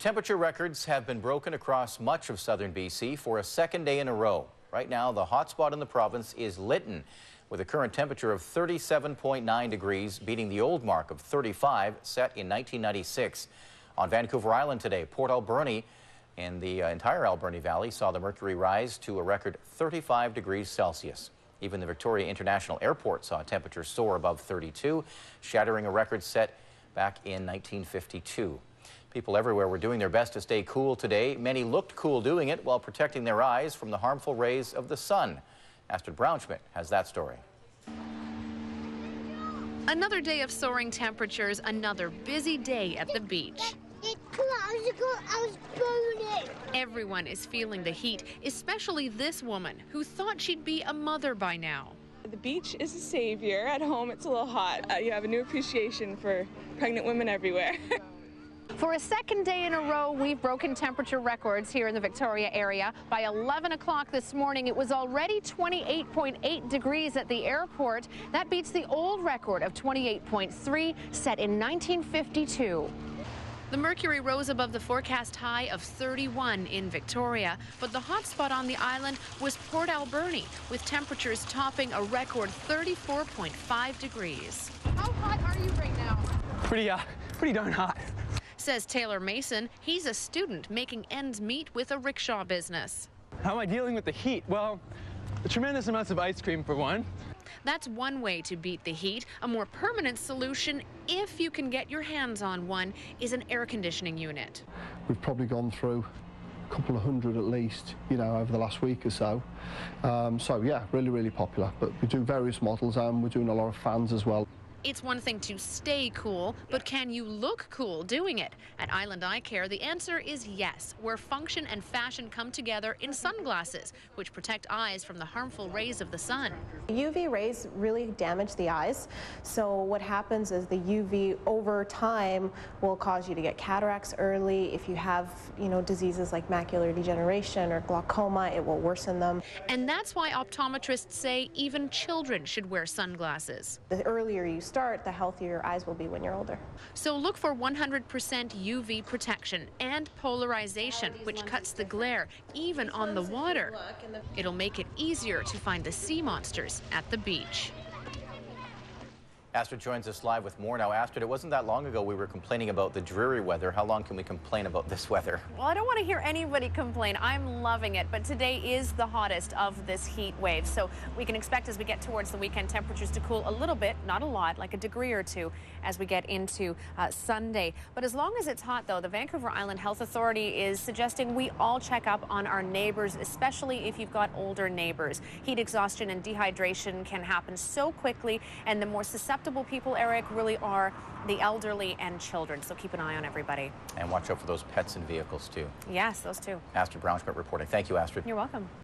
Temperature records have been broken across much of southern BC for a second day in a row. Right now, the hotspot in the province is Lytton, with a current temperature of 37.9 degrees, beating the old mark of 35 set in 1996. On Vancouver Island today, Port Alberni and the entire Alberni Valley saw the mercury rise to a record 35 degrees Celsius. Even the Victoria International Airport saw temperatures soar above 32, shattering a record set back in 1952. People everywhere were doing their best to stay cool today. Many looked cool doing it while protecting their eyes from the harmful rays of the sun. Astrid Braunschmidt has that story. Another day of soaring temperatures, another busy day at the beach. I was burning. Everyone is feeling the heat, especially this woman who thought she'd be a mother by now. The beach is a savior. At home, it's a little hot. You have a new appreciation for pregnant women everywhere. For a second day in a row, we've broken temperature records here in the Victoria area. By 11 o'clock this morning, it was already 28.8 degrees at the airport. That beats the old record of 28.3 set in 1952. The mercury rose above the forecast high of 31 in Victoria, but the hot spot on the island was Port Alberni, with temperatures topping a record 34.5 degrees. How hot are you right now? Pretty darn hot. Says Taylor Mason. He's a student making ends meet with a rickshaw business. How am I dealing with the heat? Well, the tremendous amounts of ice cream for one. That's one way to beat the heat. A more permanent solution, if you can get your hands on one, is an air conditioning unit. We've probably gone through a couple of hundred at least, over the last week or so. So yeah, really popular. But we do various models and we're doing a lot of fans as well. It's one thing to stay cool, but can you look cool doing it? At Island Eye Care, the answer is yes, where function and fashion come together in sunglasses, which protect eyes from the harmful rays of the sun. UV rays really damage the eyes, so what happens is the UV over time will cause you to get cataracts early. If you have, diseases like macular degeneration or glaucoma, it will worsen them. And that's why optometrists say even children should wear sunglasses. The earlier you start, the healthier your eyes will be when you're older. So look for 100% UV protection and polarization, which cuts the glare even on the water. It'll make it easier to find the sea monsters at the beach. Astrid joins us live with more now. Astrid, it wasn't that long ago we were complaining about the dreary weather. How long can we complain about this weather? Well, I don't want to hear anybody complain. I'm loving it, but today is the hottest of this heat wave. So we can expect as we get towards the weekend temperatures to cool a little bit, not a lot, like a degree or two as we get into Sunday. But as long as it's hot, though, the Vancouver Island Health Authority is suggesting we all check up on our neighbors, especially if you've got older neighbors. Heat exhaustion and dehydration can happen so quickly, and the more susceptible people, Eric, really are the elderly and children. So keep an eye on everybody. And watch out for those pets in vehicles, too. Yes, those too. Astrid Braunschmidt reporting. Thank you, Astrid. You're welcome.